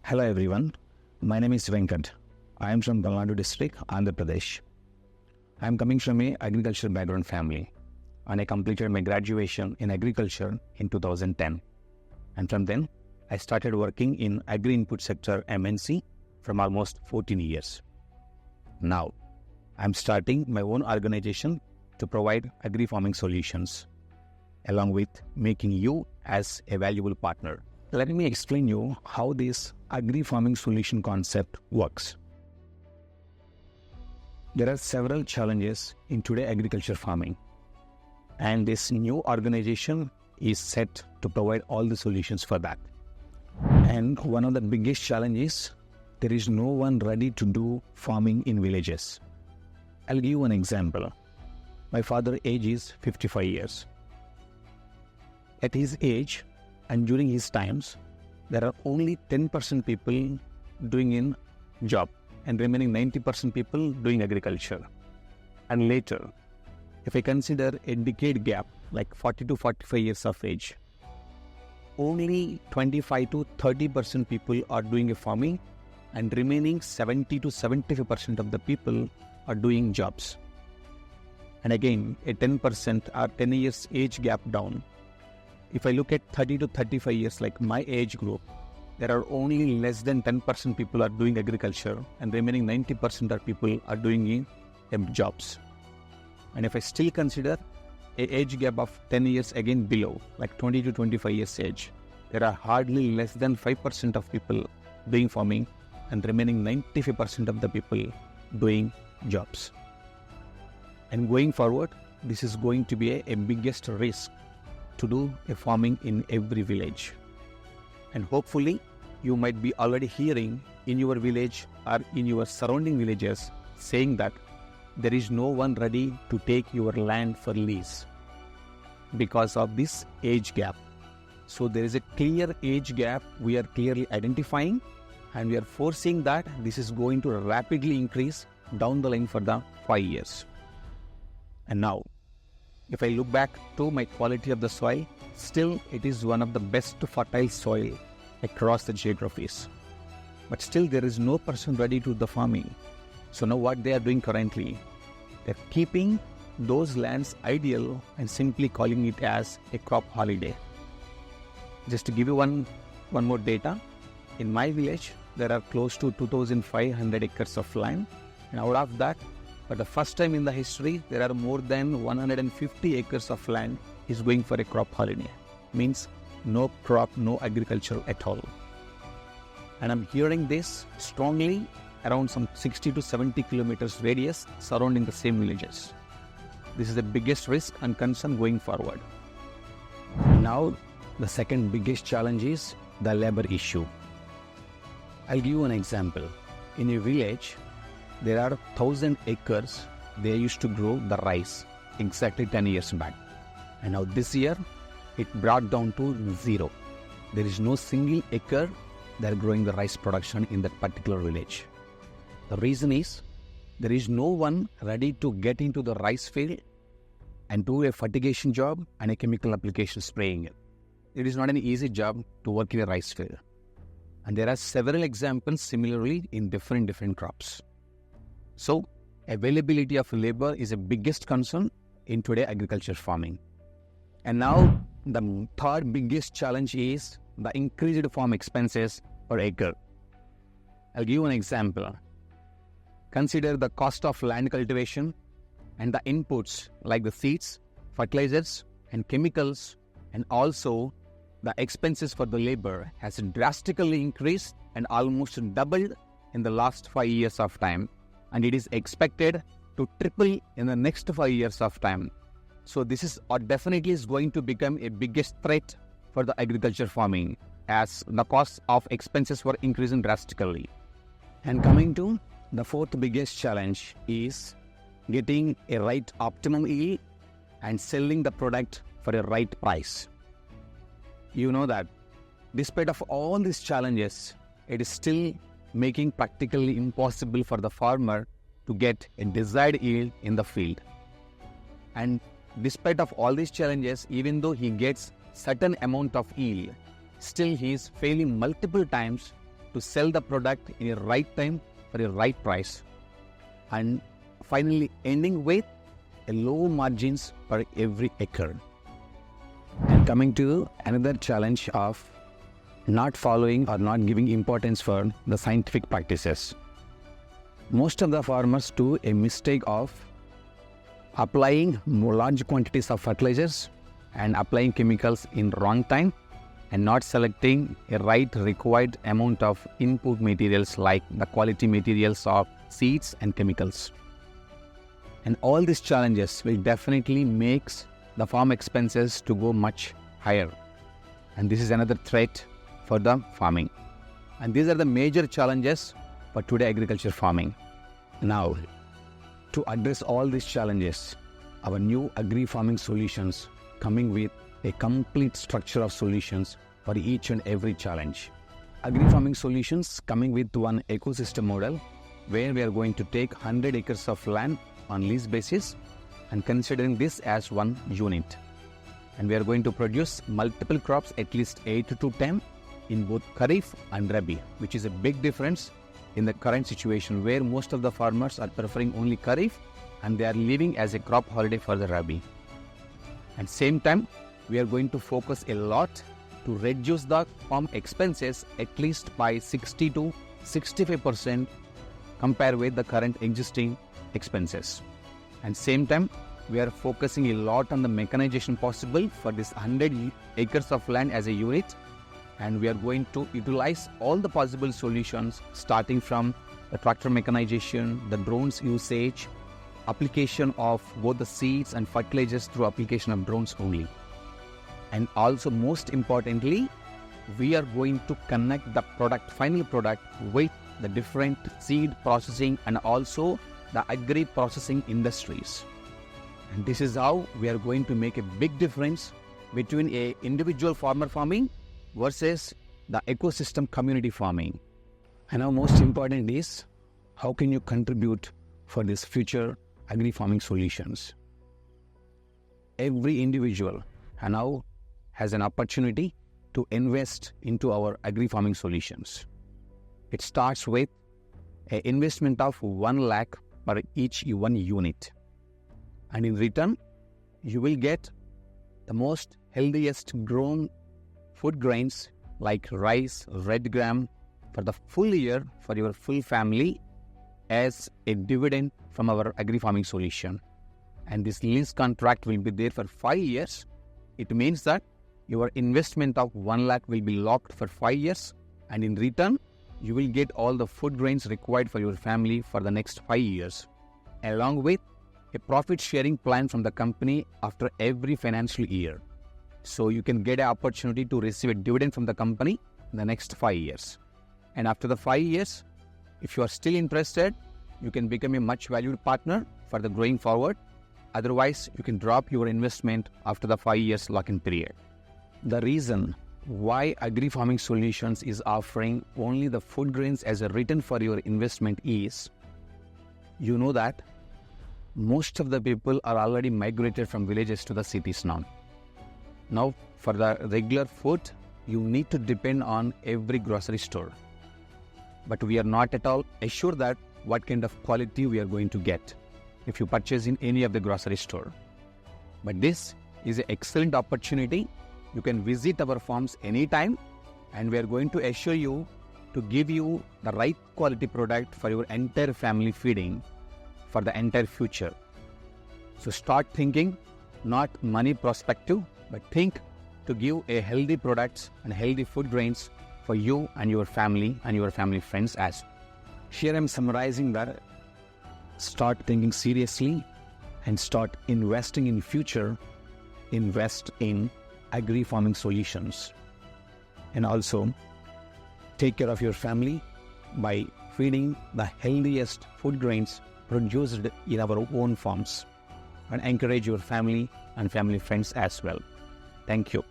Hello everyone, my name is Venkat. I am from Tamil Nadu district, Andhra Pradesh. I am coming from a agriculture background family and I completed my graduation in agriculture in 2010. And from then, I started working in agri input sector MNC from almost 14 years. Now, I am starting my own organization to provide agri farming solutions, along with making you as a valuable partner. Let me explain you how this agri farming solution concept works. There are several challenges in today agriculture farming, and this new organization is set to provide all the solutions for that. And one of the biggest challenges, there is no one ready to do farming in villages. I'll give you an example. My father's age is 55 years. At his age and during his times, there are only 10% people doing in job and remaining 90% people doing agriculture. And later, if I consider a decade gap, like 40 to 45 years of age, only 25 to 30% people are doing a farming and remaining 70 to 75% of the people are doing jobs. And again, a 10% or 10 years age gap down. If I look at 30 to 35 years, like my age group, there are only less than 10% people are doing agriculture and remaining 90% of people are doing jobs. And if I still consider a age gap of 10 years again below, like 20 to 25 years age, there are hardly less than 5% of people doing farming and remaining 95% of the people doing jobs. And going forward, this is going to be a biggest risk to do a farming in every village. And hopefully, you might be already hearing in your village or in your surrounding villages saying that there is no one ready to take your land for lease because of this age gap. So there is a clear age gap we are clearly identifying, and we are foreseeing that this is going to rapidly increase down the line for the 5 years. And now, if I look back to my quality of the soil, still it is one of the best fertile soil across the geographies. But still there is no person ready to do the farming. So now what they are doing currently, they're keeping those lands ideal and simply calling it as a crop holiday. Just to give you one more data, in my village, there are close to 2,500 acres of land, and out of that, for the first time in the history, there are more than 150 acres of land is going for a crop holiday. Means no crop, no agriculture at all. And I'm hearing this strongly around some 60 to 70 kilometers radius surrounding the same villages. This is the biggest risk and concern going forward. Now, the second biggest challenge is the labor issue. I'll give you an example. In a village, there are 1,000 acres they used to grow the rice exactly 10 years back. And now this year, it brought down to 0. There is no single acre that are growing the rice production in that particular village. The reason is, there is no one ready to get into the rice field and do a fertigation job and a chemical application spraying it. It is not an easy job to work in a rice field. And there are several examples similarly in different crops. So, availability of labor is the biggest concern in today agriculture farming. And now, the third biggest challenge is the increased farm expenses per acre. I'll give you an example. Consider the cost of land cultivation and the inputs like the seeds, fertilizers and chemicals, and also the expenses for the labor has drastically increased and almost doubled in the last 5 years of time. And it is expected to triple in the next 5 years of time. So this is definitely is going to become a biggest threat for the agriculture farming as the cost of expenses were increasing drastically. And coming to the fourth biggest challenge is getting a right optimum yield and selling the product for a right price. You know that despite of all these challenges, it is still making practically impossible for the farmer to get a desired yield in the field. And despite of all these challenges, even though he gets certain amount of yield, still he is failing multiple times to sell the product in a right time for a right price, and finally ending with a low margins per every acre. And coming to another challenge of not following or not giving importance for the scientific practices. Most of the farmers do a mistake of applying large quantities of fertilizers and applying chemicals in wrong time and not selecting a right required amount of input materials like the quality materials of seeds and chemicals. And all these challenges will definitely make the farm expenses to go much higher. And this is another threat for the farming. And these are the major challenges for today agriculture farming. Now, to address all these challenges, our new Agri Farming solutions coming with a complete structure of solutions for each and every challenge. Agri Farming solutions coming with one ecosystem model where we are going to take 100 acres of land on lease basis and considering this as one unit. And we are going to produce multiple crops, at least 8 to 10 in both Kharif and Rabi, which is a big difference in the current situation where most of the farmers are preferring only Kharif and they are leaving as a crop holiday for the Rabi. At same time, we are going to focus a lot to reduce the farm expenses at least by 60 to 65% compared with the current existing expenses. And same time, we are focusing a lot on the mechanization possible for this 100 acres of land as a unit, and we are going to utilize all the possible solutions starting from the tractor mechanization, the drones usage, application of both the seeds and fertilizers through application of drones only. And also most importantly, we are going to connect the final product with the different seed processing and also the agri processing industries. And this is how we are going to make a big difference between a individual farmer farming versus the ecosystem community farming. And now most important is how can you contribute for this future agri farming solutions. Every individual now has an opportunity to invest into our agri farming solutions. It starts with an investment of 1 lakh per each one unit. And in return, you will get the most healthiest grown food grains like rice, red gram for the full year for your full family as a dividend from our agri farming solution. And this lease contract will be there for 5 years. It means that your investment of 1 lakh will be locked for 5 years, and in return, you will get all the food grains required for your family for the next 5 years, along with a profit sharing plan from the company after every financial year. So you can get an opportunity to receive a dividend from the company in the next 5 years. And after the 5 years, if you are still interested, you can become a much valued partner for the growing forward. Otherwise, you can drop your investment after the 5 years lock-in period. The reason why Agri Farming Solutions is offering only the food grains as a return for your investment is, you know that most of the people are already migrated from villages to the cities now. Now, for the regular food, you need to depend on every grocery store. But we are not at all assured that what kind of quality we are going to get if you purchase in any of the grocery store. But this is an excellent opportunity. You can visit our farms anytime, and we are going to assure you to give you the right quality product for your entire family feeding for the entire future. So start thinking not money perspective, but think to give a healthy products and healthy food grains for you and your family friends as. Here I am summarizing that start thinking seriously and start investing in future. Invest in Agri Farming Solutions, and also take care of your family by feeding the healthiest food grains produced in our own farms, and encourage your family and family friends as well. Thank you.